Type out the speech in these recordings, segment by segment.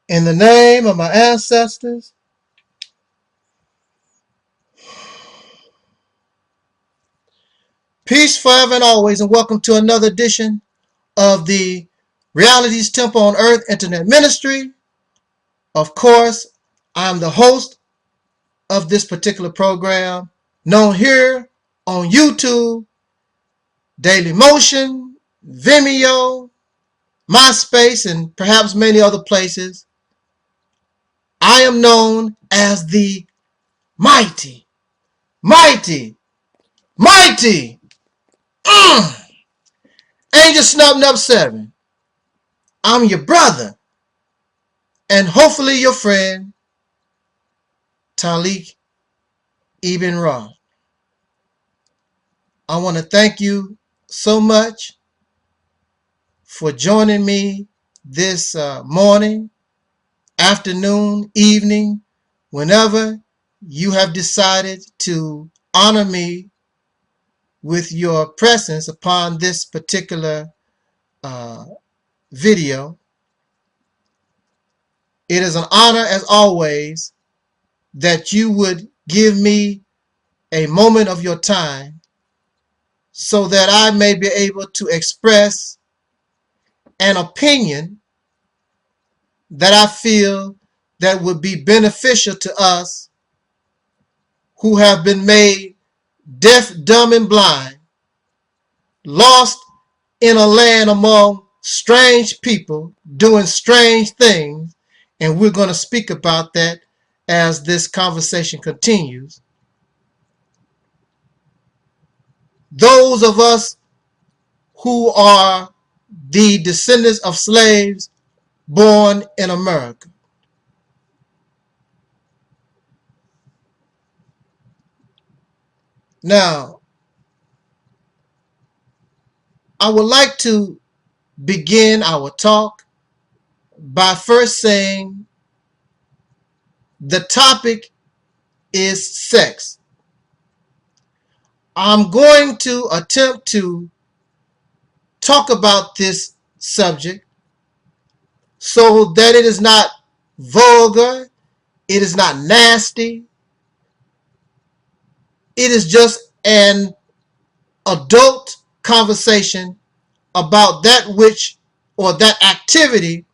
In the name of my ancestors, peace forever and always, and welcome to another edition of the Reality's Temple on Earth Internet Ministry. Of course, I'm the host of this particular program, known here on YouTube, Daily Motion, Vimeo, MySpace, and perhaps many other places. I am known as the mighty Angel Snub 7. I'm your brother and hopefully your friend, Taalik Ibn'rad. I want to thank you so much for joining me this morning, afternoon, evening, whenever you have decided to honor me with your presence upon this particular video. It is an honor, as always, that you would give me a moment of your time so that I may be able to express an opinion that I feel that would be beneficial to us who have been made deaf, dumb, and blind, lost in a land among strange people doing strange things, and we're going to speak about that as this conversation continues. Those of us who are the descendants of slaves born in America. Now, I would like to begin our talk by first saying the topic is sex. I'm going to attempt to talk about this subject so that it is not vulgar, it is not nasty, it is just an adult conversation about that which, or that activity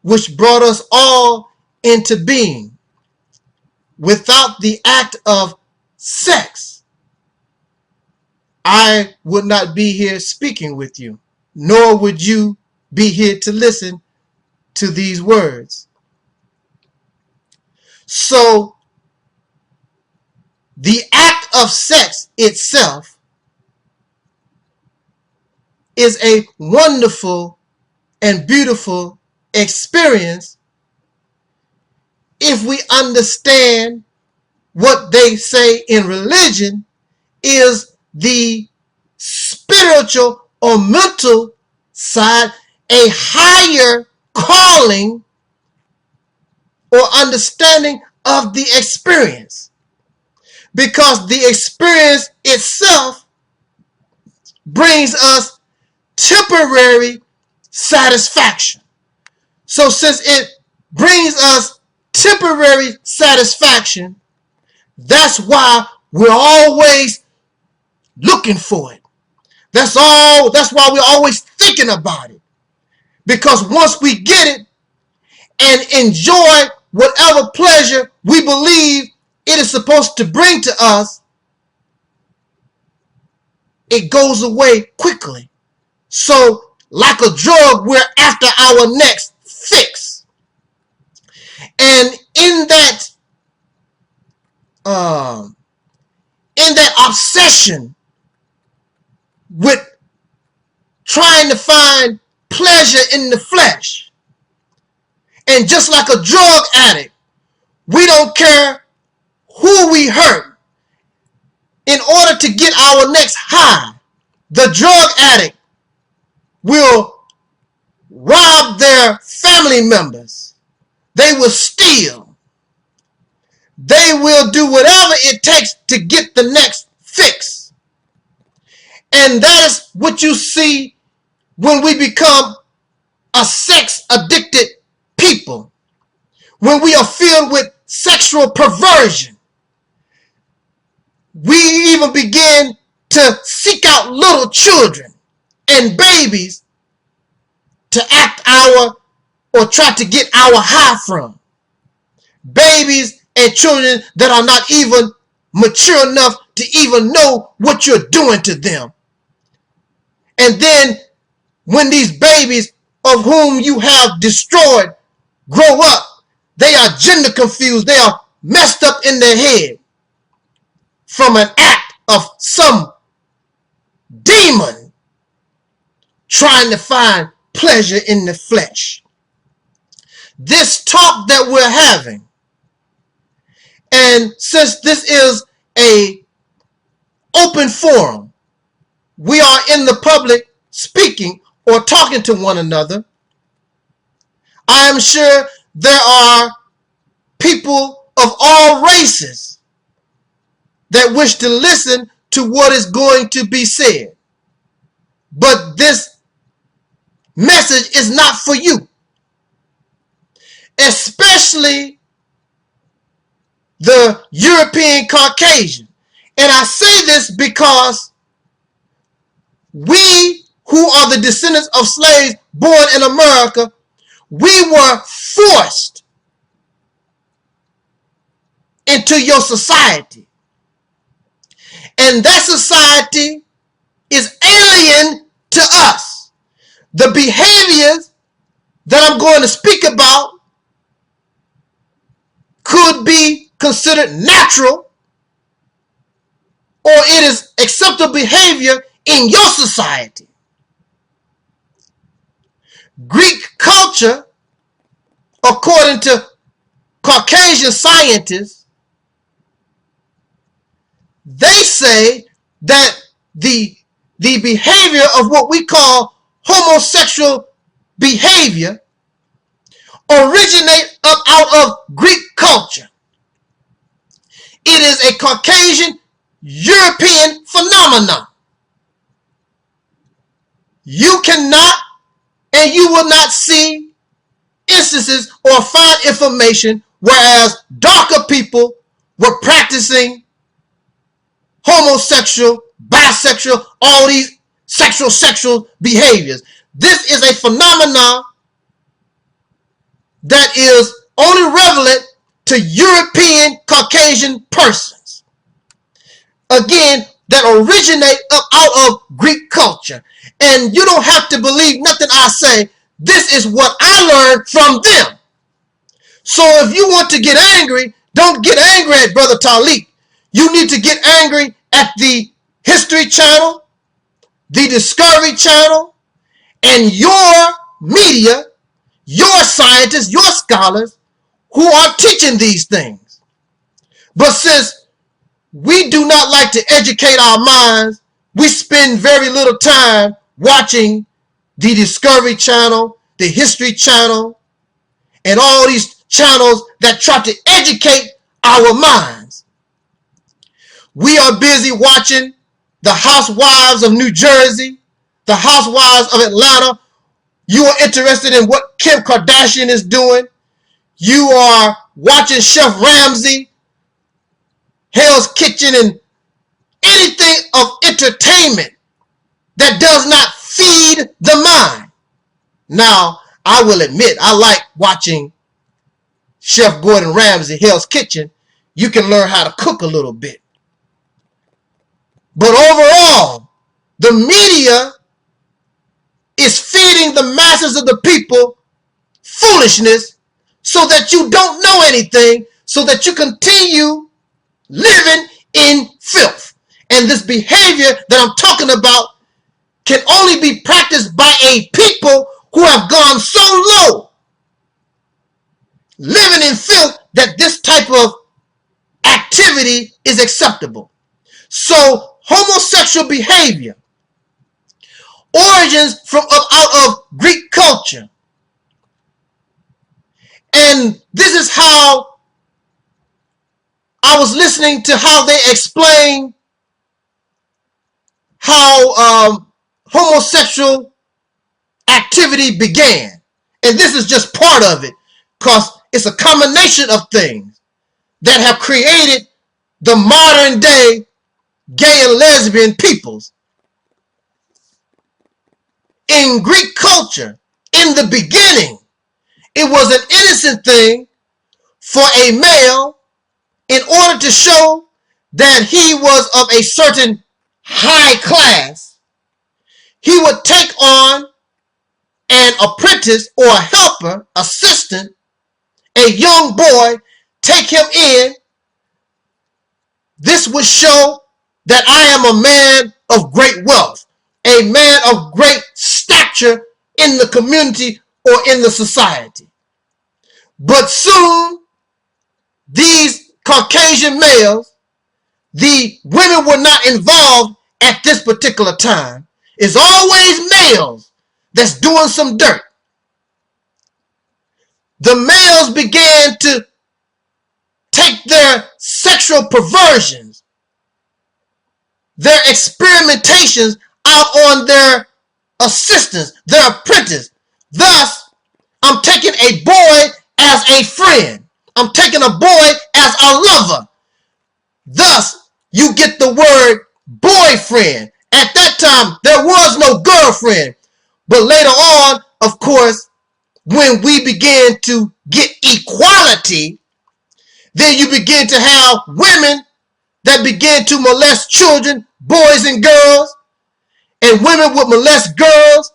which brought us all into being. Without the act of sex, I would not be here speaking with you, nor would you be here to listen to these words. So, the act of sex itself is a wonderful and beautiful experience if we understand what they say in religion is the spiritual or mental side, a higher calling or understanding of the experience. Because the experience itself brings us temporary satisfaction. So since it brings us temporary satisfaction, that's why we're always looking for it. That's why we're always thinking about it. Because once we get it and enjoy whatever pleasure we believe it is supposed to bring to us, it goes away quickly. So, like a drug, we're after our next fix. And in that obsession with trying to find pleasure in the flesh, and just like a drug addict, we don't care who we hurt in order to get our next high. The drug addict will rob their family members. They will steal. They will do whatever it takes to get the next fix. And that is what you see when we become a sex addicted people. when we are filled with sexual perversion, we even begin to seek out little children and babies to act our or try to get our high from. Babies and children that are not even mature enough to even know what you're doing to them. And then when these babies of whom you have destroyed grow up, they are gender confused. They are messed up in their head from an act of some demon trying to find pleasure in the flesh. This talk that we're having, and since this is a open forum, we are in the public speaking or talking to one another, I am sure there are people of all races that wish to listen to what is going to be said. But this message is not for you, especially the European Caucasian. And I say this because we who are the descendants of slaves born in America, we were forced into your society. And that society is alien to us. The behaviors that I'm going to speak about could be considered natural, or it is acceptable behavior in your society. Greek culture, according to Caucasian scientists, they say that the behavior of what we call homosexual behavior originate up out of Greek culture. It is a Caucasian European phenomenon. You cannot and you will not see instances or find information whereas darker people were practicing homosexual, bisexual, all these sexual behaviors. This is a phenomenon that is only relevant to European Caucasian persons. Again, that originate up out of Greek culture. And you don't have to believe nothing I say. This is what I learned from them. So if you want to get angry, don't get angry at Brother Taalik. You need to get angry at the History Channel, the Discovery Channel, and your media, your scientists, your scholars who are teaching these things. But since we do not like to educate our minds, we spend very little time watching the Discovery Channel, the History Channel, and all these channels that try to educate our minds. We are busy watching the Housewives of New Jersey, the Housewives of Atlanta. You are interested in what Kim Kardashian is doing. You are watching Chef Ramsay, Hell's Kitchen, and anything of entertainment that does not feed the mind. Now, I will admit, I like watching Chef Gordon Ramsay, Hell's Kitchen. You can learn how to cook a little bit. But overall, the media is feeding the masses of the people foolishness so that you don't know anything, so that you continue living in filth. And this behavior that I'm talking about can only be practiced by a people who have gone so low, living in filth, that this type of activity is acceptable. So homosexual behavior origins from out of Greek culture. And this is how I was listening to how they explain how homosexual activity began. And this is just part of it, because it's a combination of things that have created the modern day gay and lesbian peoples. In Greek culture, in the beginning, it was an innocent thing for a male, in order to show that he was of a certain high class, he would take on an apprentice or a helper, assistant, a young boy, take him in. This would show that I am a man of great wealth, a man of great stature in the community or in the society. But soon, these Caucasian males, the women were not involved at this particular time. It's always males that's doing some dirt. The males began to take their sexual perversions, their experimentations out on their assistants, their apprentice. Thus, I'm taking a boy as a friend. I'm taking a boy as a lover. Thus, you get the word boyfriend. At that time, there was no girlfriend. But later on, of course, when we began to get equality, then you begin to have women that begin to molest children, boys and girls, and women would molest girls.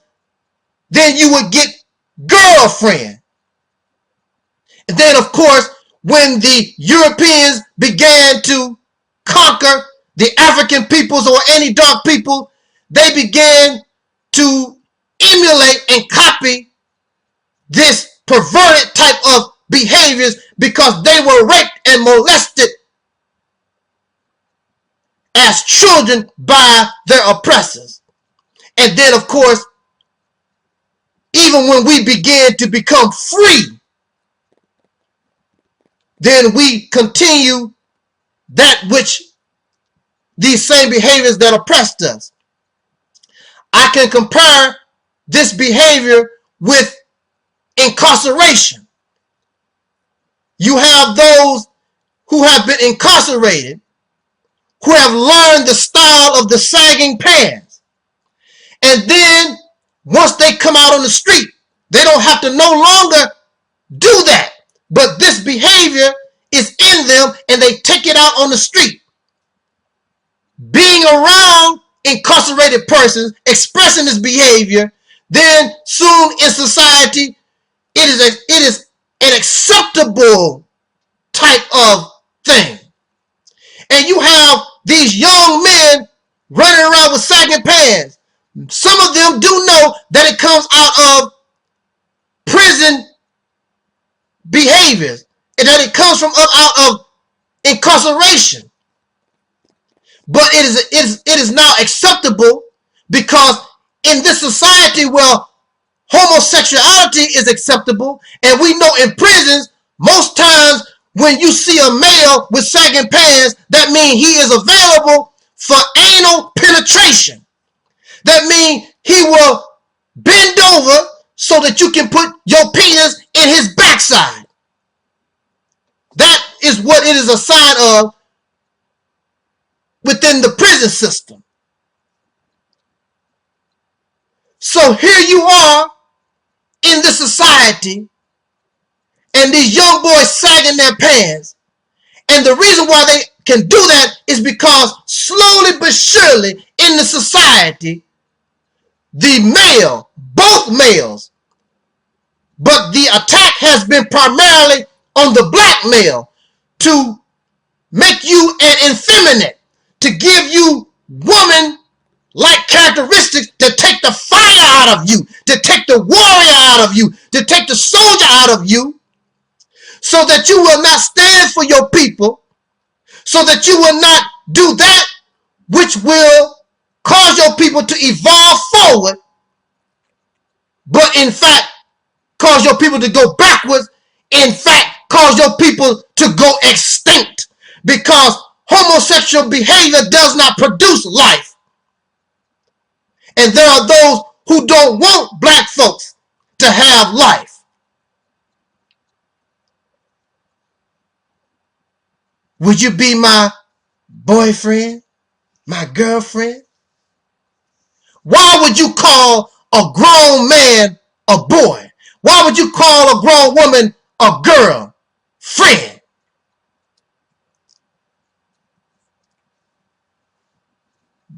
Then you would get girlfriend. And then, of course, when the Europeans began to conquer the African peoples or any dark people, they began to emulate and copy this perverted type of behaviors because they were raped and molested as children by their oppressors. And then, of course, even when we began to become free, then we continue that which these same behaviors that oppressed us. I can compare this behavior with incarceration. You have those who have been incarcerated, who have learned the style of the sagging pants. And then once they come out on the street, they don't have to no longer do that. But this behavior is in them and they take it out on the street. Being around incarcerated persons expressing this behavior, then soon in society, it is an acceptable type of thing. And you have these young men running around with sagging pants. Some of them do know that it comes out of prison behaviors and that it comes from out of incarceration. But it is now acceptable because in this society where homosexuality is acceptable, and we know in prisons, most times when you see a male with sagging pants, that means he is available for anal penetration. That means he will bend over so that you can put your penis in his backside. That is what it is a sign of within the prison system. So here you are in this society, and these young boys sagging their pants. And the reason why they can do that is because slowly but surely in the society, the male, both males, but the attack has been primarily on the black male to make you an effeminate, to give you woman-like characteristics, to take the fire out of you, to take the warrior out of you, to take the soldier out of you, so that you will not stand for your people, so that you will not do that which will cause your people to evolve forward, but in fact cause your people to go backwards, in fact cause your people to go extinct, because homosexual behavior does not produce life. And there are those who don't want black folks to have life. Would you be my boyfriend, my girlfriend? Why would you call a grown man a boy? Why would you call a grown woman a girl friend?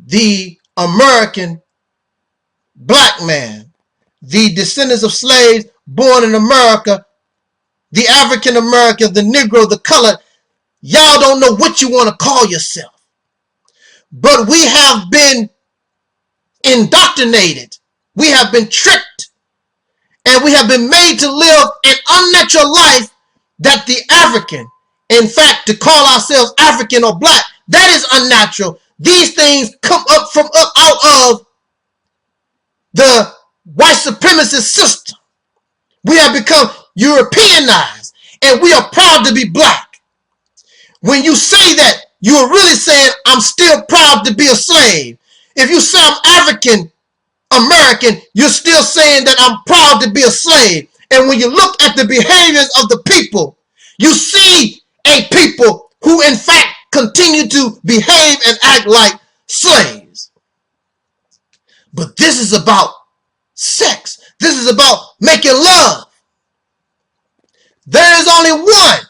The American black man, the descendants of slaves born in America, the African American, the Negro, the colored, y'all don't know what you want to call yourself. But we have been indoctrinated. We have been tricked. And we have been made to live an unnatural life that the African, in fact, to call ourselves African or black, that is unnatural. These things come up from out of the white supremacist system. We have become Europeanized, and we are proud to be black. When you say that, you are really saying, I'm still proud to be a slave. If you say I'm African American, you're still saying that I'm proud to be a slave. And when you look at the behaviors of the people, you see a people who in fact continue to behave and act like slaves. But this is about sex. This is about making love. There is only one.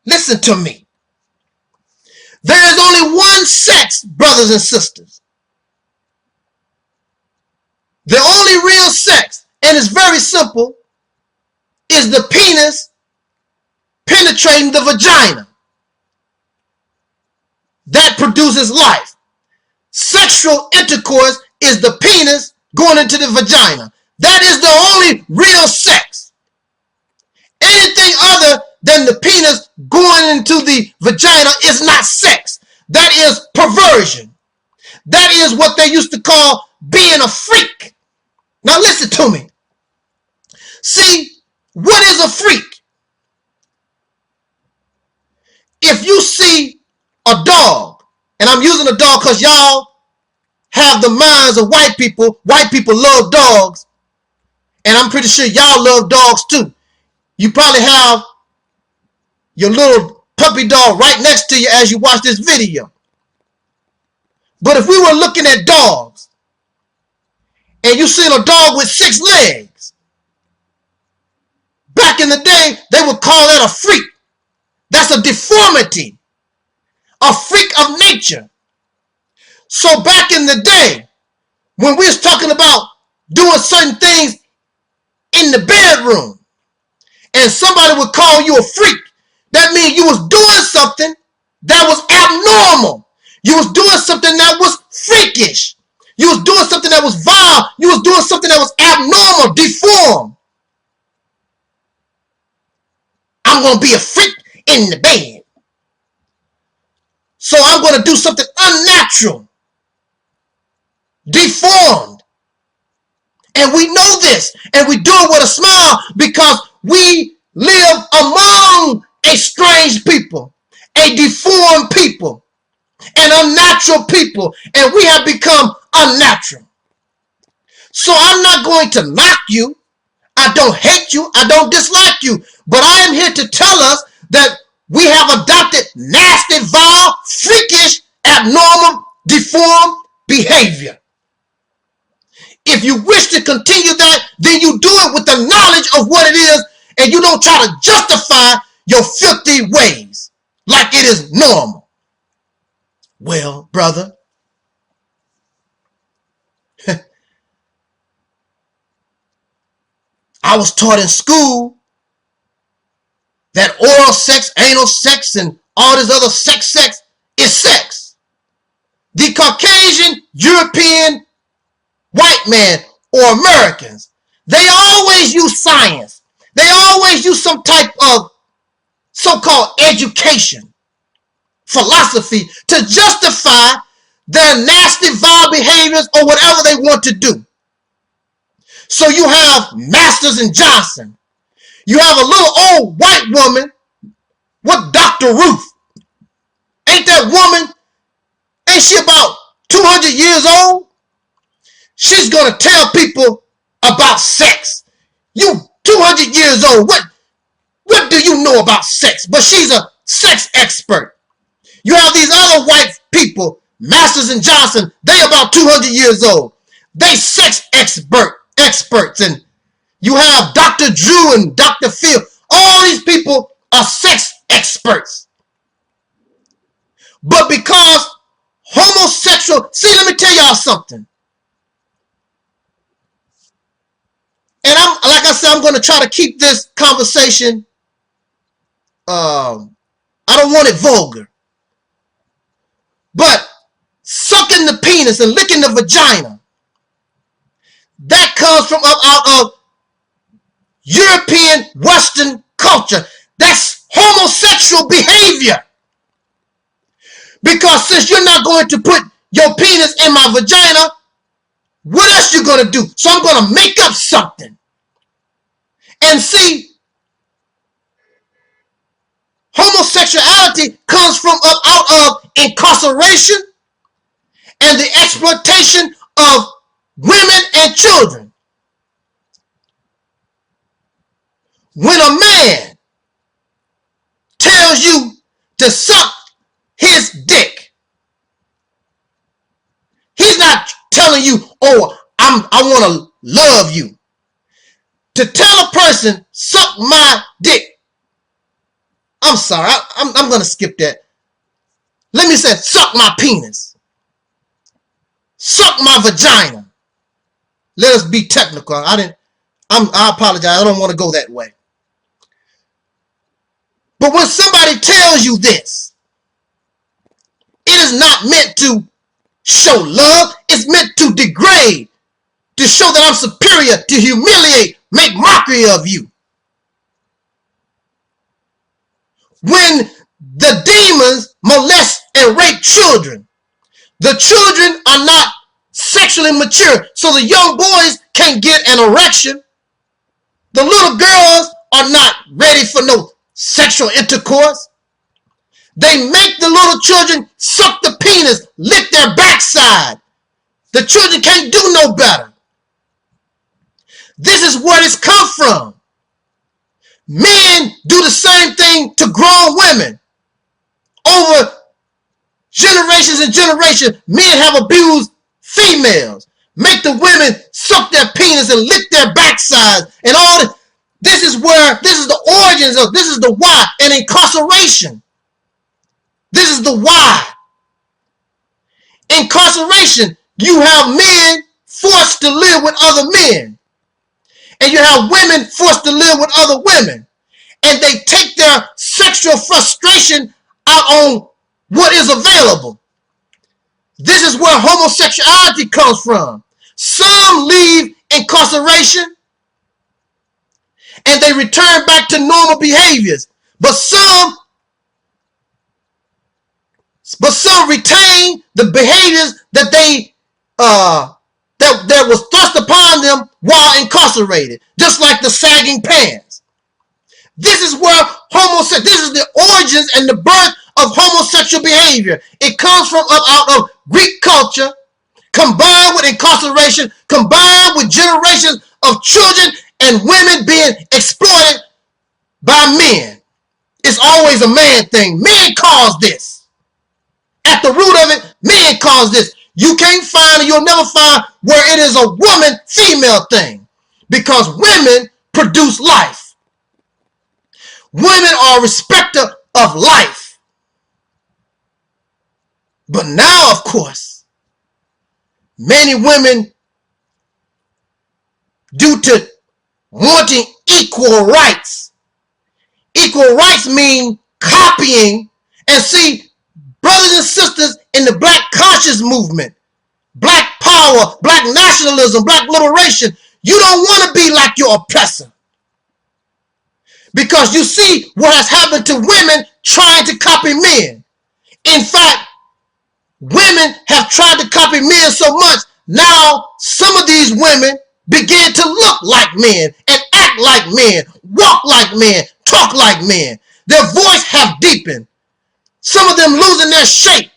Listen to me. There is only one sex, brothers and sisters. The only real sex, and it's very simple, is the penis penetrating the vagina. That produces life. Sexual intercourse is the penis going into the vagina. That is the only real sex. Anything other than the penis going into the vagina is not sex. That is perversion. That is what they used to call being a freak. Now listen to me. See, what is a freak? If you see a dog, and I'm using a dog because y'all have the minds of white people. White people love dogs, and I'm pretty sure y'all love dogs too. You probably have your little puppy dog right next to you as you watch this video. But if we were looking at dogs, and you seen a dog with 6 legs, back in the day, they would call that a freak. That's a deformity, a freak of nature. So back in the day, when we was talking about doing certain things in the bedroom, and somebody would call you a freak, that means you was doing something that was abnormal. You was doing something that was freakish. You was doing something that was vile. You was doing something that was abnormal, deformed. I'm going to be a freak in the bed. So I'm going to do something unnatural, deformed. And we know this, and we do it with a smile because we live among a strange people, a deformed people, an unnatural people, and we have become unnatural. So I'm not going to knock you. I don't hate you. I don't dislike you. But I am here to tell us that we have adopted nasty, vile, freakish, abnormal, deformed behavior. If you wish to continue that, then you do it with the knowledge of what it is, and you don't try to justify your filthy ways like it is normal. Well, brother, I was taught in school that oral sex, anal sex, and all this other sex is sex. The Caucasian, European, white man, or Americans, they always use science. They always use some type of so-called education, philosophy to justify their nasty, vile behaviors or whatever they want to do. So you have Masters and Johnson. You have a little old white woman with Dr. Ruth. Ain't that woman, ain't she about 200 years old? She's going to tell people about sex. You 200 years old. What do you know about sex? But she's a sex expert. You have these other white people, Masters and Johnson, they about 200 years old. They sex experts. And you have Dr. Drew and Dr. Phil. All these people are sex experts. But because homosexual, see, let me tell y'all something. And like I said, I'm going to try to keep this conversation, I don't want it vulgar. But sucking the penis and licking the vagina, that comes from out of European Western culture. That's homosexual behavior. Because since you're not going to put your penis in my vagina, what else you going to do? So I'm going to make up something. And see, homosexuality comes from out of incarceration and the exploitation of women and children. When a man tells you to suck his dick, he's not telling you, oh, I want to love you. To tell a person, suck my dick, I'm sorry, I'm going to skip that. Let me say, suck my penis. Suck my vagina. Let us be technical. I apologize. I don't want to go that way. But when somebody tells you this, it is not meant to show love. It's meant to degrade, to show that I'm superior, to humiliate, make mockery of you. When the demons molest and rape children, the children are not sexually mature, so the young boys can't get an erection. The little girls are not ready for no sexual intercourse. They make the little children suck the penis, lick their backside. The children can't do no better. This is where it's come from. Men do the same thing to grown women. Over generations and generations, men have abused females. Make the women suck their penis and lick their backsides and all this. This is the origins of, this is the why. And incarceration. This is the why. Incarceration, you have men forced to live with other men. And you have women forced to live with other women. And they take their sexual frustration out on what is available. This is where homosexuality comes from. Some leave incarceration and they return back to normal behaviors. But some retain the behaviors that they that was thrust upon them while incarcerated, just like the sagging pants. This is where this is the origins and the birth of homosexual behavior. It comes from out of Greek culture, combined with incarceration, combined with generations of children and women being exploited by men. It's always a man thing. Men cause this. At the root of it, men cause this. You can't find, and you'll never find where it is a woman-female thing, because women produce life. Women are a respecter of life. But now, of course, many women, due to wanting equal rights mean copying. And see, brothers and sisters in the black conscious movement, black power, black nationalism, black liberation, you don't want to be like your oppressor. Because you see what has happened to women trying to copy men. In fact, women have tried to copy men so much, now some of these women begin to look like men and act like men, walk like men, talk like men. Their voice have deepened. Some of them losing their shape.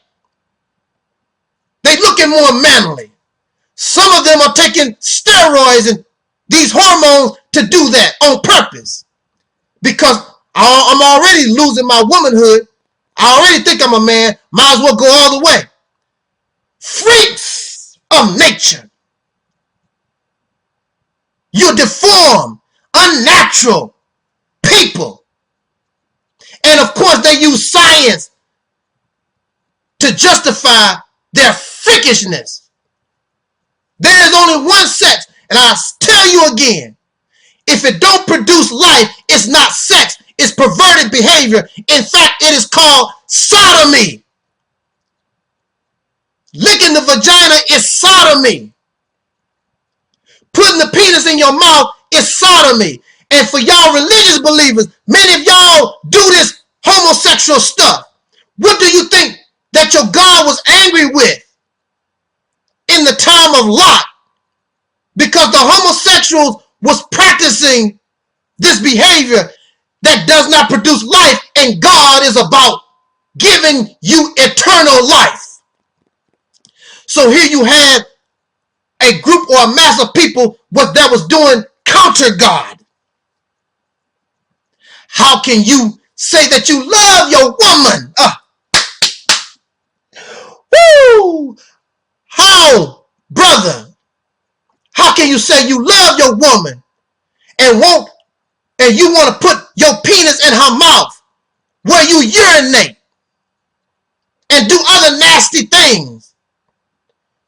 They looking more manly. Some of them are taking steroids and these hormones to do that on purpose. Because I'm already losing my womanhood. I already think I'm a man. Might as well go all the way. Freaks of nature. You're deformed, unnatural people. And of course, they use science to justify their freakishness. There is only one sex, and I'll tell you again, if it don't produce life, it's not sex, it's perverted behavior. In fact, it is called sodomy. Licking the vagina is sodomy. Putting the penis in your mouth is sodomy. And for y'all religious believers, many of y'all do this homosexual stuff. What do you think that your God was angry with in the time of Lot? Because the homosexuals was practicing this behavior that does not produce life, and God is about giving you eternal life. So here you had a group or a mass of people that was doing counter God. How can you say that you love your woman? Woo! How, brother? How can you say you love your woman and you want to put your penis in her mouth where you urinate and do other nasty things?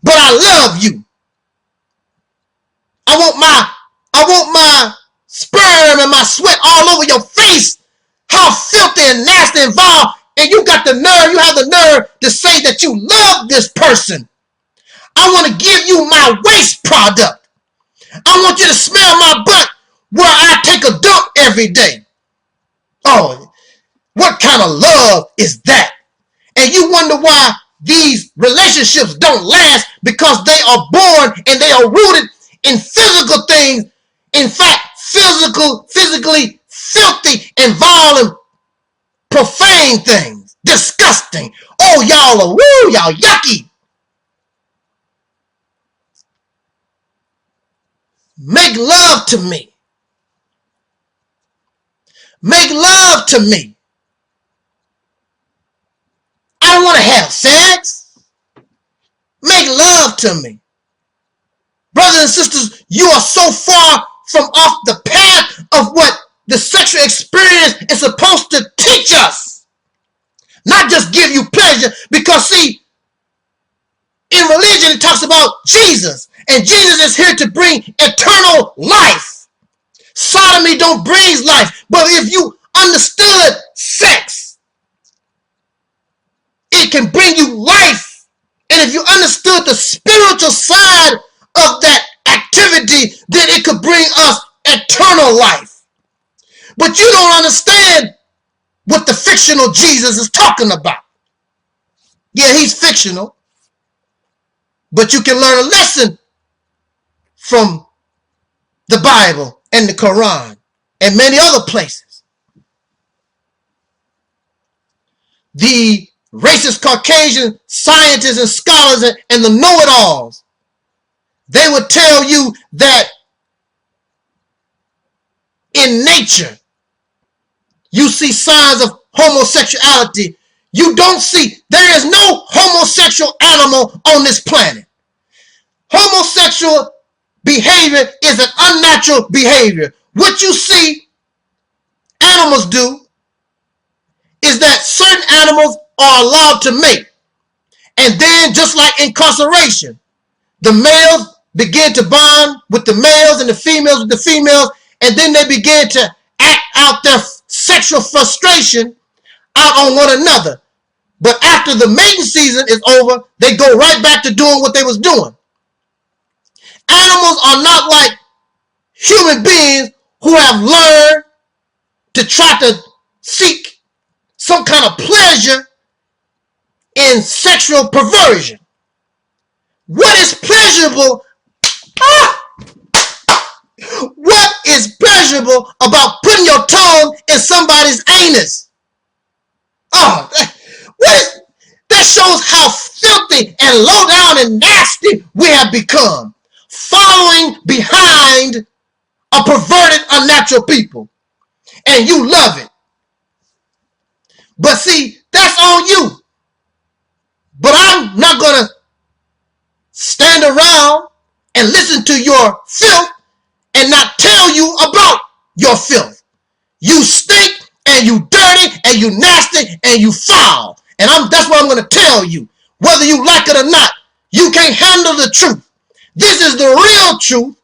But I love you. I want my sperm and my sweat all over your face. How filthy and nasty and vile. And you have the nerve to say that you love this person. I want to give you my waste product. I want you to smell my butt where I take a dump every day. Oh, what kind of love is that? And you wonder why these relationships don't last, because they are born and they are rooted in physical things. In fact, physically filthy and vile and profane things. Disgusting. Oh, y'all are woo, y'all yucky. Make love to me. Make love to me. I don't want to have sex. Make love to me. Brothers and sisters, you are so far from off the path of what the sexual experience is supposed to teach us. Not just give you pleasure, because see, in religion it talks about Jesus, and Jesus is here to bring eternal life. Sodomy don't bring life, but if you understood sex, it can bring you life. And if you understood the spiritual side of that activity, then it could bring us eternal life. But you don't understand what the fictional Jesus is talking about. Yeah, he's fictional, but you can learn a lesson from the Bible and the Quran and many other places. The racist Caucasian scientists and scholars and the know-it-alls, they would tell you that in nature, you see signs of homosexuality. You don't see, there is no homosexual animal on this planet. Homosexual behavior is an unnatural behavior. What you see animals do is that certain animals are allowed to mate. And then, just like incarceration, the males begin to bond with the males and the females with the females, and then they begin to act out their sexual frustration out on one another. But after the mating season is over, they go right back to doing what they was doing. Animals are not like human beings who have learned to try to seek some kind of pleasure in sexual perversion. What is pleasurable? What is pleasurable about putting your tongue in somebody's anus? Oh, that shows how filthy and low down and nasty we have become, following behind a perverted, unnatural people. And you love it. But see, That's on you. But I'm not going to stand around and listen to your filth and not tell you about your filth. You stink and you dirty and you nasty and you foul. And that's what I'm going to tell you. Whether you like it or not, you can't handle the truth. This is the real truth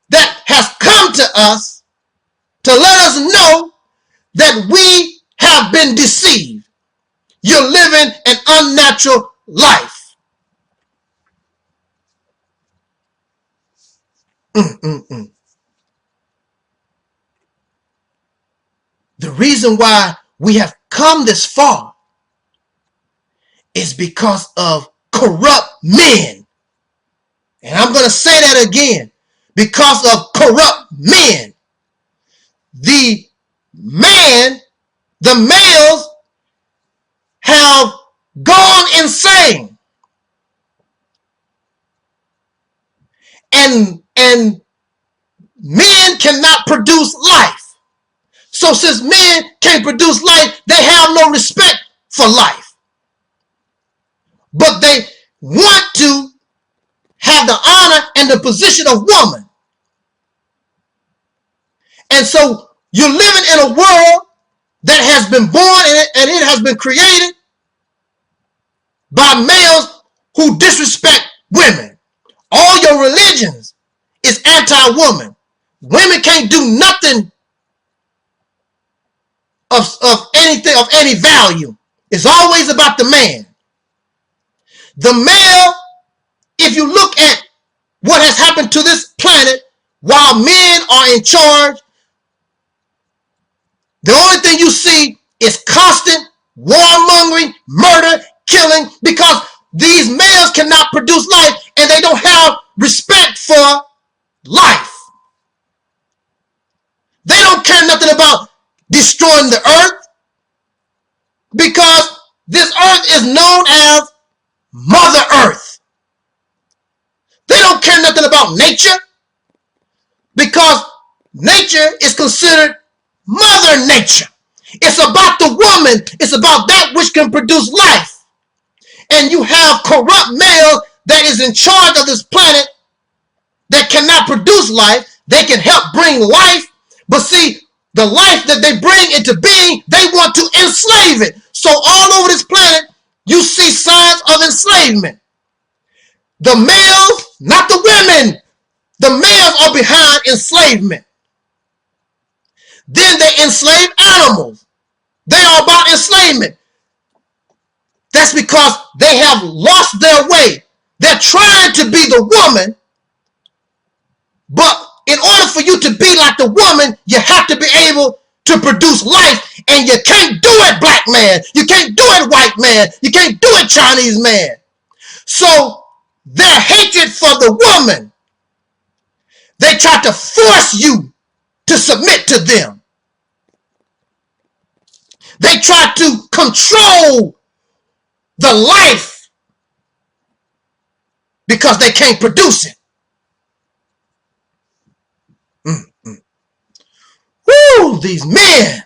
that has come to us to let us know that we have been deceived. You're living an unnatural life. The reason why we have come this far is because of corrupt men. And I'm going to say that again. Because of corrupt men. The males have gone insane. And men cannot produce life. So since men can't produce life, they have no respect for life. But they want to have the honor and the position of woman. And so you're living in a world that has been born and it has been created by males who disrespect women. All your religions is anti-woman. Women can't do nothing of anything of any value. It's always about the man. The male, if you look at what has happened to this planet while men are in charge, the only thing you see is constant warmongering, murder, killing, because these males cannot produce life and they don't have respect for life. They don't care nothing about destroying the earth because this earth is known as Mother Earth. They don't care nothing about nature because nature is considered Mother Nature. It's about the woman. It's about that which can produce life. And you have corrupt males that is in charge of this planet that cannot produce life. They can help bring life. But see, the life that they bring into being, they want to enslave it. So all over this planet, you see signs of enslavement. The males, not the women, the males are behind enslavement. Then they enslave animals. They are about enslavement. That's because they have lost their way. They're trying to be the woman, but in order for you to be like the woman, you have to be able to produce life, and you can't do it, black man. You can't do it, white man. You can't do it, Chinese man. So their hatred for the woman, they try to force you to submit to them. They try to control the life because they can't produce it. Woo, these men.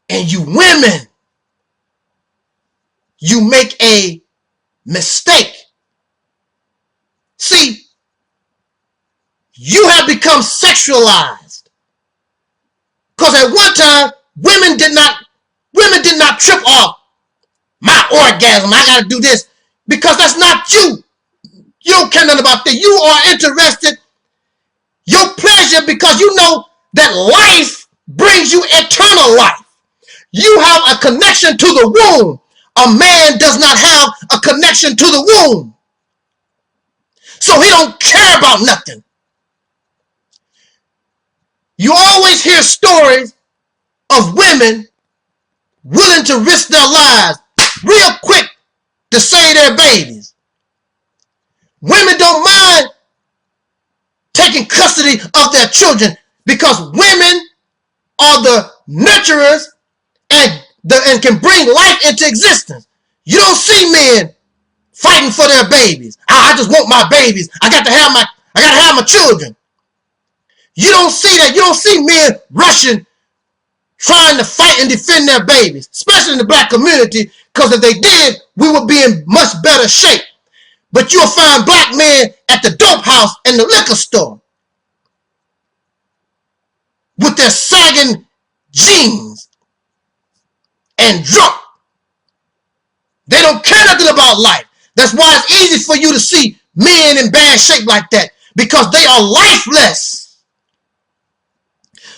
And you women, you make a mistake. See, you have become sexualized. Because at one time, women did not trip off my orgasm. I gotta do this. Because that's not you. You don't care nothing about that. You are interested, your pleasure, because you know that life brings you eternal life. You have a connection to the womb. A man does not have a connection to the womb. So he don't care about nothing. You always hear stories of women willing to risk their lives real quick to save their babies. Women don't mind taking custody of their children because women are the nurturers and can bring life into existence. You don't see men fighting for their babies. I just want my babies. I gotta have my children. You don't see that. You don't see men rushing trying to fight and defend their babies, especially in the black community, because if they did, we would be in much better shape. But you'll find black men at the dope house and the liquor store with their sagging jeans and drunk. They don't care nothing about life. That's why it's easy for you to see men in bad shape like that, because they are lifeless.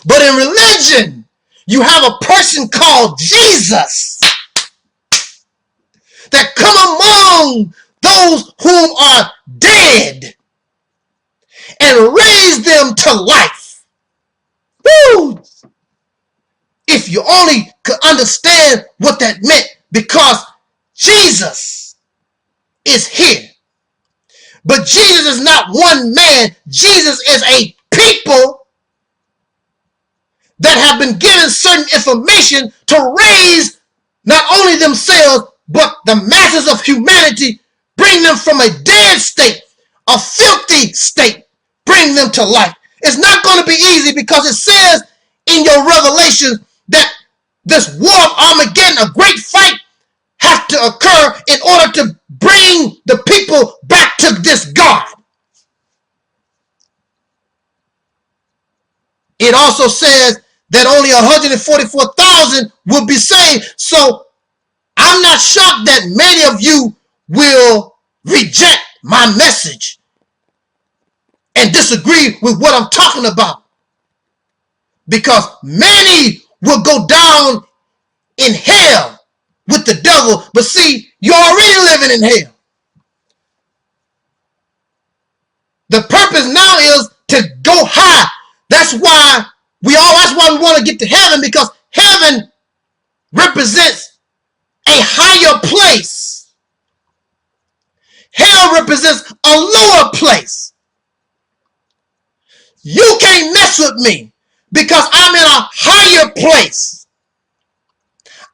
But in religion, you have a person called Jesus that come among those whom are dead and raise them to life. Woo! If you only could understand what that meant, because Jesus is here. But Jesus is not one man. Jesus is a people that have been given certain information to raise not only themselves, but the masses of humanity, bring them from a dead state, a filthy state, bring them to life. It's not going to be easy, because it says in your Revelation that this war of Armageddon, a great fight, have to occur in order to bring the people back to this God. It also says that only 144,000 will be saved. So I'm not shocked that many of you will reject my message and disagree with what I'm talking about, because many will go down in hell with the devil. But see, you're already living in hell. The purpose now is to go high. That's why we want to get to heaven, because heaven represents a higher place. Hell represents a lower place. You can't mess with me, because I'm in a higher place.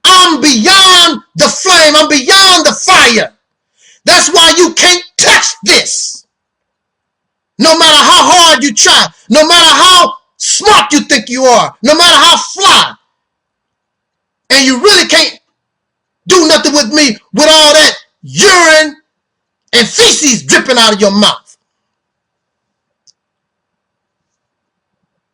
I'm beyond the flame. I'm beyond the fire. That's why you can't touch this. No matter how hard you try, no matter how smart you think you are, no matter how fly, and you really can't do nothing with me with all that urine and feces dripping out of your mouth.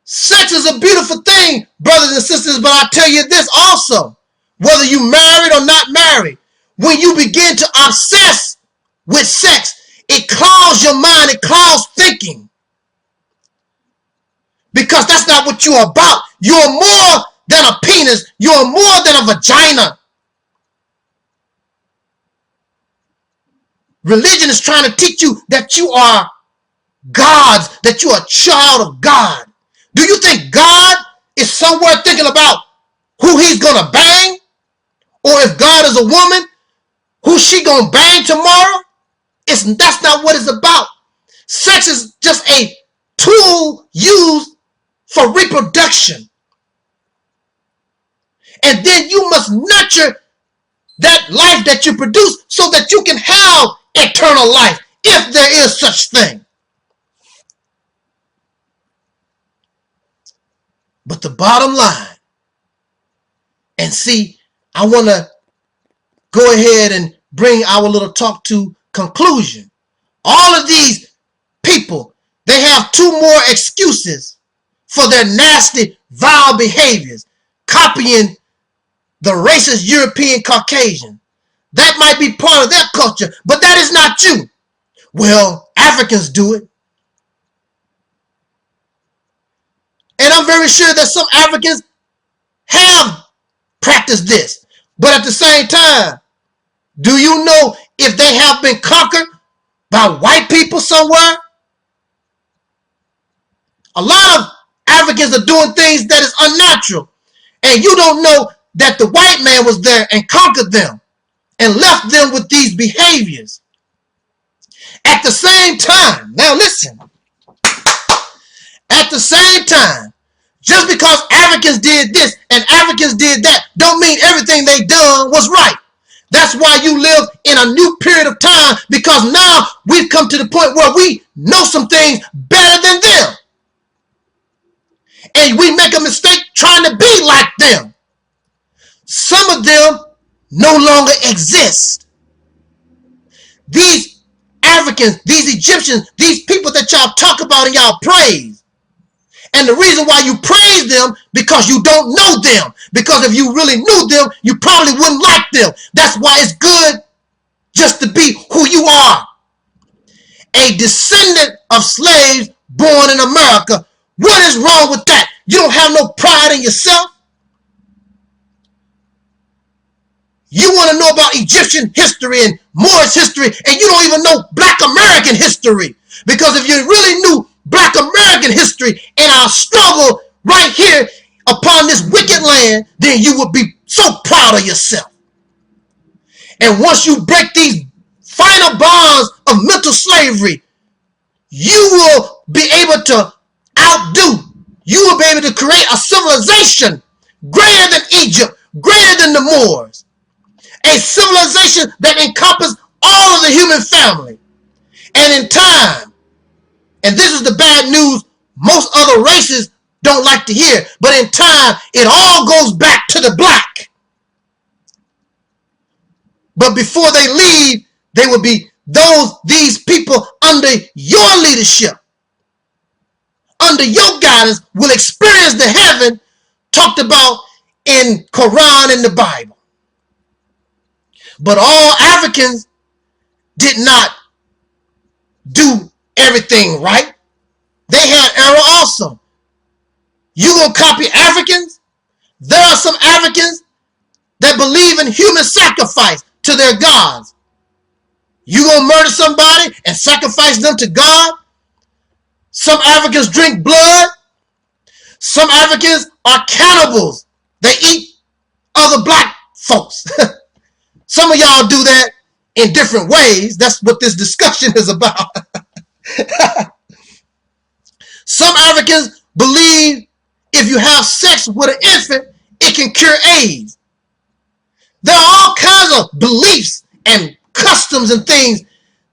Sex is a beautiful thing, brothers and sisters, but I tell you this also, whether you married or not married, when you begin to obsess with sex, it clouds your mind, it clouds thinking. Because that's not what you're about. You're more than a penis. You're more than a vagina. Religion is trying to teach you that you are God's, that you are a child of God. Do you think God is somewhere thinking about who he's going to bang? Or if God is a woman, who she going to bang tomorrow? That's not what it's about. Sex is just a tool used for reproduction. And then you must nurture that life that you produce so that you can have eternal life, if there is such thing. But the bottom line, and see, I want to go ahead and bring our little talk to conclusion. All of these people, they have two more excuses for their nasty, vile behaviors, copying the racist European Caucasian. That might be part of their culture, but that is not you. Well, Africans do it. And I'm very sure that some Africans have practiced this. But at the same time, do you know if they have been conquered by white people somewhere? A lot of Africans are doing things that is unnatural. And you don't know that the white man was there and conquered them and left them with these behaviors. At the same time, now listen, at the same time, just because Africans did this and Africans did that, don't mean everything they done was right. That's why you live in a new period of time, because now we've come to the point where we know some things better than them. and we make a mistake trying to be like them. Some of them no longer exist. These Africans, these Egyptians, these people that y'all talk about and y'all praise. And the reason why you praise them, because you don't know them. Because if you really knew them, you probably wouldn't like them. That's why it's good just to be who you are. A descendant of slaves born in America. What is wrong with that? You don't have no pride in yourself? You want to know about Egyptian history and Moorish history, and you don't even know Black American history. Because if you really knew Black American history and our struggle right here upon this wicked land, then you would be so proud of yourself. And once you break these final bonds of mental slavery, you will be able to you will be able to create a civilization greater than Egypt, greater than the Moors. A civilization that encompasses all of the human family. And in time, and this is the bad news most other races don't like to hear, but in time, it all goes back to the black. But before they leave, they will be these people under your leadership, under your guidance, will experience the heaven talked about in Quran and the Bible. But all Africans did not do everything right. They had error also. You gonna copy Africans? There are some Africans that believe in human sacrifice to their gods. You gonna murder somebody and sacrifice them to God? Some Africans drink blood. Some Africans are cannibals. They eat other black folks. Some of y'all do that in different ways. That's what this discussion is about. Some Africans believe if you have sex with an infant, it can cure AIDS. There are all kinds of beliefs and customs and things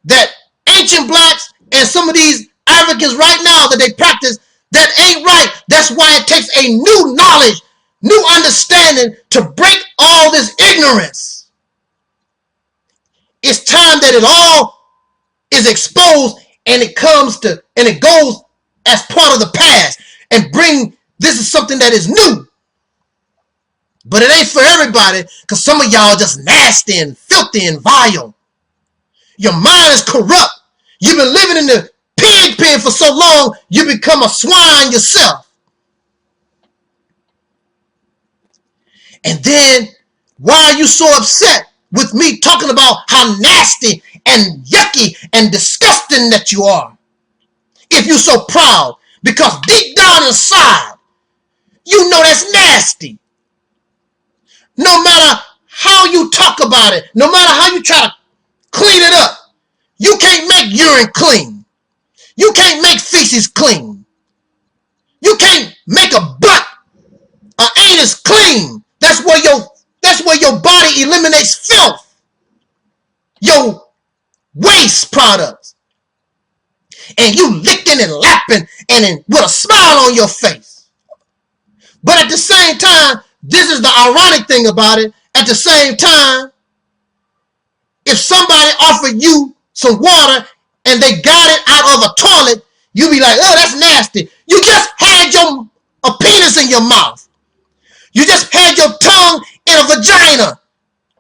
that ancient blacks and some of these Africans right now that they practice that ain't right. That's why it takes a new knowledge, new understanding to break all this ignorance. It's time that it all is exposed and it goes as part of the past and this is something that is new. But it ain't for everybody, because some of y'all just nasty and filthy and vile. Your mind is corrupt. You've been living in the pig pen for so long, you become a swine yourself. And then, why are you so upset with me talking about how nasty and yucky and disgusting that you are? If you're so proud, because deep down inside, you know that's nasty. No matter how you talk about it, no matter how you try to clean it up, you can't make urine clean. You can't make feces clean. You can't make a butt, an anus clean. That's where your body eliminates filth, your waste products. And you licking and lapping and with a smile on your face. But at the same time, this is the ironic thing about it. At the same time, if somebody offered you some water and they got it out of a toilet, you be like, oh, that's nasty. You just had a penis in your mouth. You just had your tongue in a vagina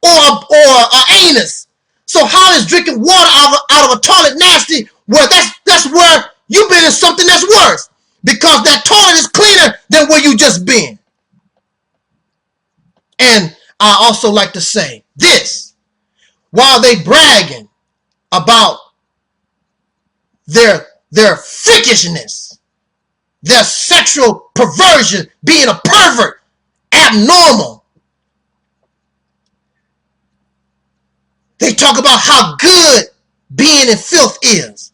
or an anus. So how is drinking water out of a toilet nasty? Well, that's where you've been in something that's worse. Because that toilet is cleaner than where you just been. And I also like to say this. While they bragging about their freakishness, their sexual perversion, being a pervert, abnormal, they talk about how good being in filth is.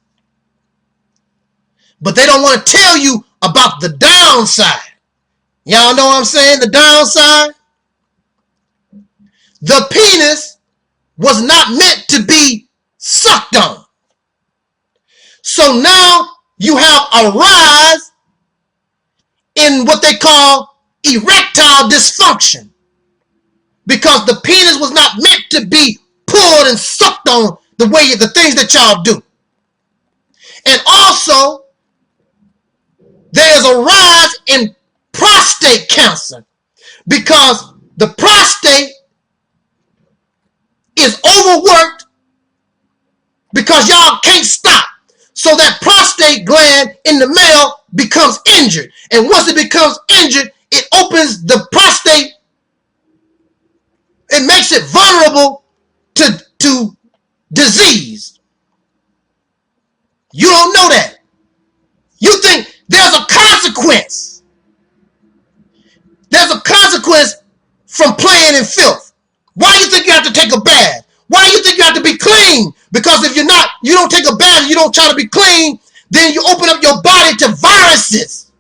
But they don't want to tell you about the downside. Y'all know what I'm saying? The downside? The penis was not meant to be sucked on. So now you have a rise in what they call erectile dysfunction, because the penis was not meant to be pulled and sucked on the way the things that y'all do. And also, there's a rise in prostate cancer because the prostate is overworked because y'all can't stop. So that prostate gland in the male becomes injured. And once it becomes injured, it opens the prostate. It makes it vulnerable to disease. You don't know that. You think there's a consequence. There's a consequence from playing in filth. Why do you think you have to take a bath? Why do you think you have to be clean? Because if you don't take a bath, you don't try to be clean, then you open up your body to viruses,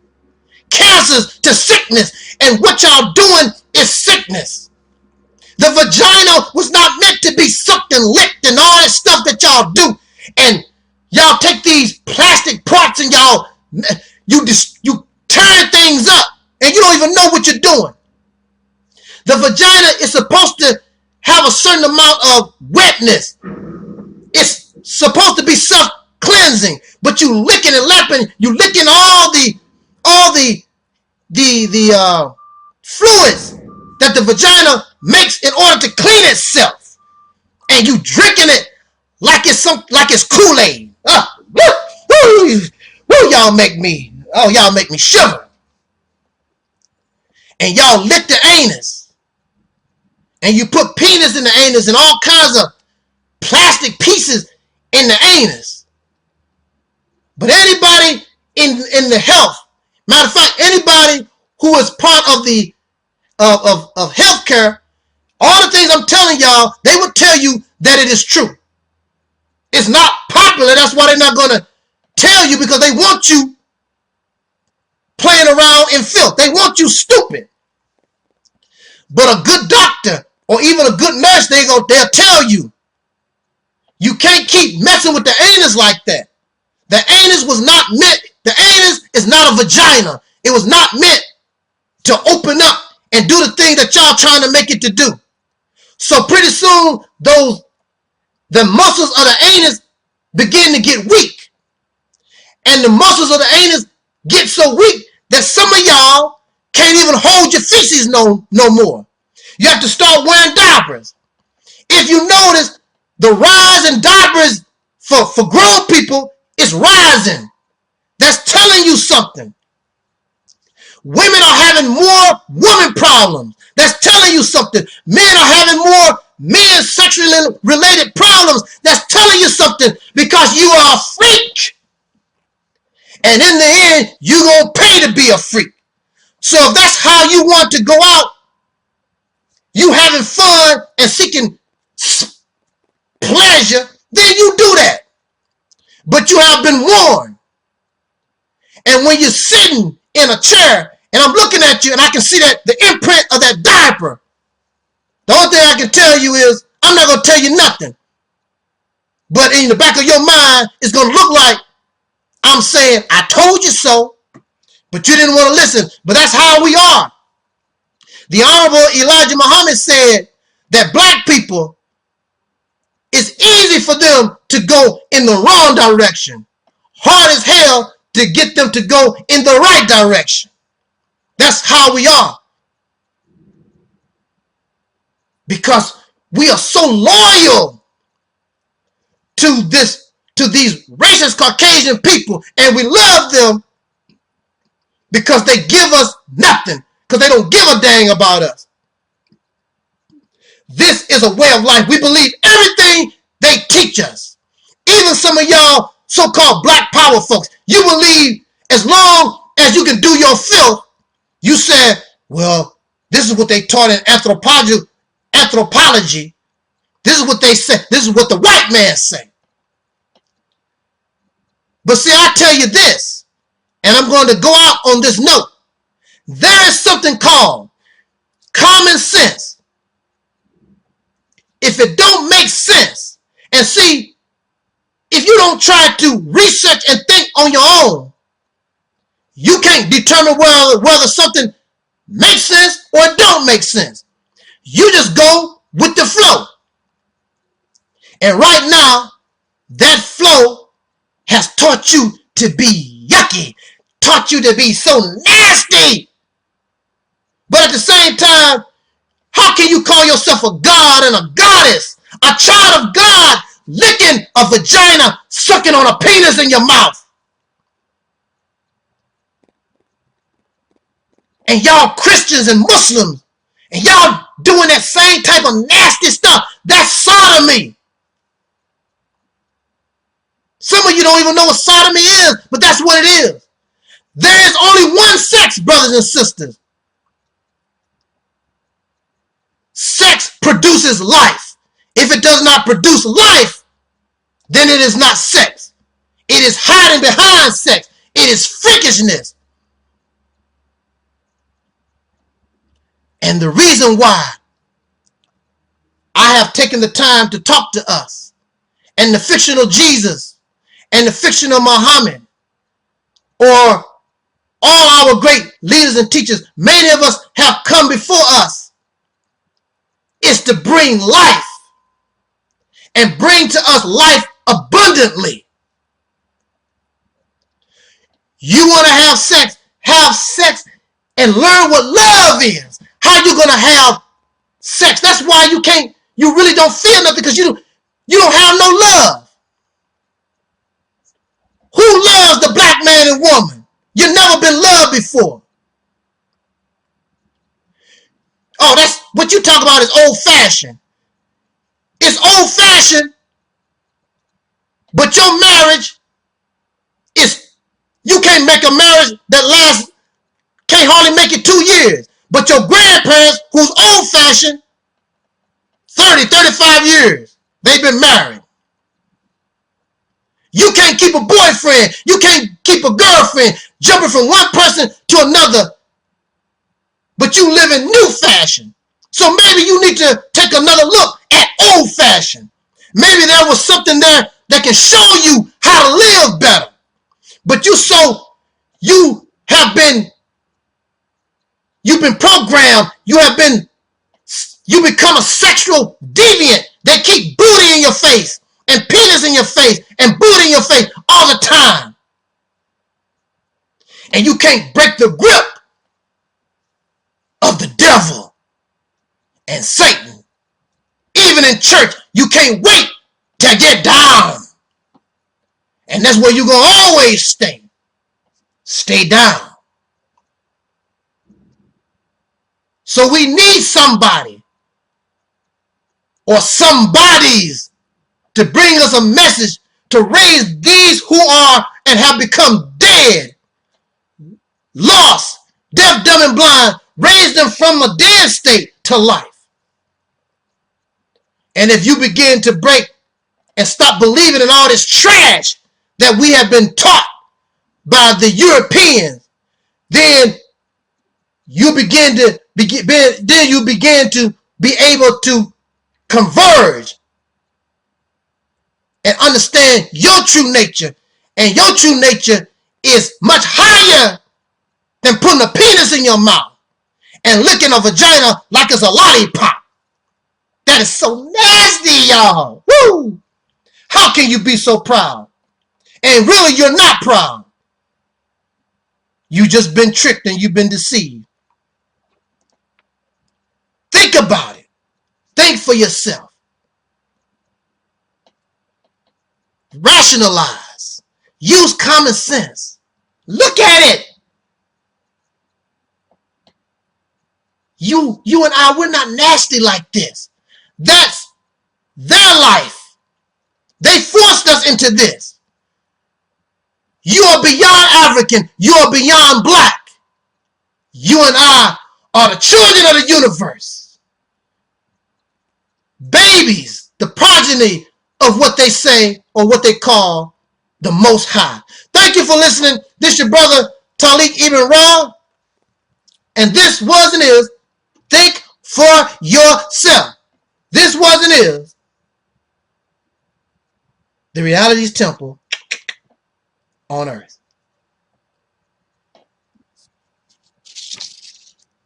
cancers, to sickness. And what y'all doing is sickness. The vagina was not meant to be sucked and licked and all that stuff that y'all do. And y'all take these plastic parts and y'all, you turn things up and you don't even know what you're doing. The vagina is supposed to have a certain amount of wetness. It's supposed to be self-cleansing, but you licking and lapping, you licking all the fluids that the vagina makes in order to clean itself, and you drinking it like it's Kool-Aid. Y'all make me shiver. And y'all lick the anus. And you put penis in the anus and all kinds of plastic pieces in the anus. But anybody in the health, matter of fact, anybody who is part of the of healthcare, all the things I'm telling y'all, they will tell you that it is true. It's not popular. That's why they're not going to tell you, because they want you playing around in filth. They want you stupid. But a good doctor or even a good nurse, they'll tell you, you can't keep messing with the anus like that. The anus is not a vagina. It was not meant to open up and do the thing that y'all trying to make it to do. So pretty soon, the muscles of the anus begin to get weak. And the muscles of the anus get so weak that some of y'all can't even hold your feces no more. You have to start wearing diapers. If you notice, the rise in diapers for grown people is rising. That's telling you something. Women are having more woman problems. That's telling you something. Men are having more men sexually related problems. That's telling you something, because you are a freak. And in the end, you're going to pay to be a freak. So if that's how you want to go out, you having fun and seeking pleasure, then you do that. But you have been warned. And when you're sitting in a chair and I'm looking at you and I can see that the imprint of that diaper, the only thing I can tell you is I'm not going to tell you nothing. But in the back of your mind, it's going to look like I'm saying, I told you so, but you didn't want to listen. But that's how we are. The Honorable Elijah Muhammad said that black people, it's easy for them to go in the wrong direction. Hard as hell to get them to go in the right direction. That's how we are. Because we are so loyal to these racist Caucasian people, and we love them because they give us nothing, because they don't give a dang about us. This is a way of life. We believe everything they teach us. Even some of y'all so-called black power folks, you believe as long as you can do your filth, you said, well, this is what they taught in anthropology. This is what they said. This is what the white man say. But see, I tell you this, and I'm going to go out on this note. There is something called common sense. If it don't make sense, and see, if you don't try to research and think on your own, You can't determine whether something makes sense or it don't make sense. You just go with the flow. And right now, that flow has taught you to be yucky, taught you to be so nasty. But at the same time, how can you call yourself a god and a goddess? A child of God licking a vagina, sucking on a penis in your mouth. And y'all Christians and Muslims, and y'all doing that same type of nasty stuff. That's sodomy. Some of you don't even know what sodomy is, but that's what it is. There is only one sex, brothers and sisters. Sex produces life. If it does not produce life, then it is not sex. It is hiding behind sex. It is freakishness. And the reason why I have taken the time to talk to us and the fictional Jesus and the fictional Muhammad, or all our great leaders and teachers, many of us have come before us, is to bring life and bring to us life abundantly. You want to have sex and learn what love is. How you going to have sex? That's why you really don't feel nothing, because you don't have no love. Who loves the black man and woman? You've never been loved before. Oh, that's what you talk about is old-fashioned. It's old-fashioned, but your marriage is, you can't make a marriage that lasts, can't hardly make it 2 years. But your grandparents, who's old-fashioned, 30, 35 years, they've been married. You can't keep a boyfriend. You can't keep a girlfriend, jumping from one person to another. But you live in new fashion. So maybe you need to take another look at old fashion. Maybe there was something there that can show you how to live better. But you've been programmed. You become a sexual deviant. They keep booty in your face and penis in your face and booty in your face all the time. And you can't break the grip of the devil and Satan. Even in church, you can't wait to get down. And that's where you're going to always stay. Stay down. So we need somebody or somebodies to bring us a message to raise these who are and have become dead, lost, deaf, dumb, and blind, raise them from a dead state to life. And if you begin to break and stop believing in all this trash that we have been taught by the Europeans, then you begin to be able to converge and understand your true nature. And your true nature is much higher than putting a penis in your mouth and licking a vagina like it's a lollipop. That is so nasty, y'all. Woo! How can you be so proud? And really, you're not proud. You just been tricked and you've been deceived. Think about it. Think for yourself. Rationalize. Use common sense. Look at it. You and I, we're not nasty like this. That's their life. They forced us into this. You are beyond African. You are beyond black. You and I are the children of the universe. Babies, the progeny of what they say or what they call the Most High. Thank you for listening. This is your brother Taalik Ibn'rad. And this was and is Think for Yourself. This was and is the Reality's Temple on earth.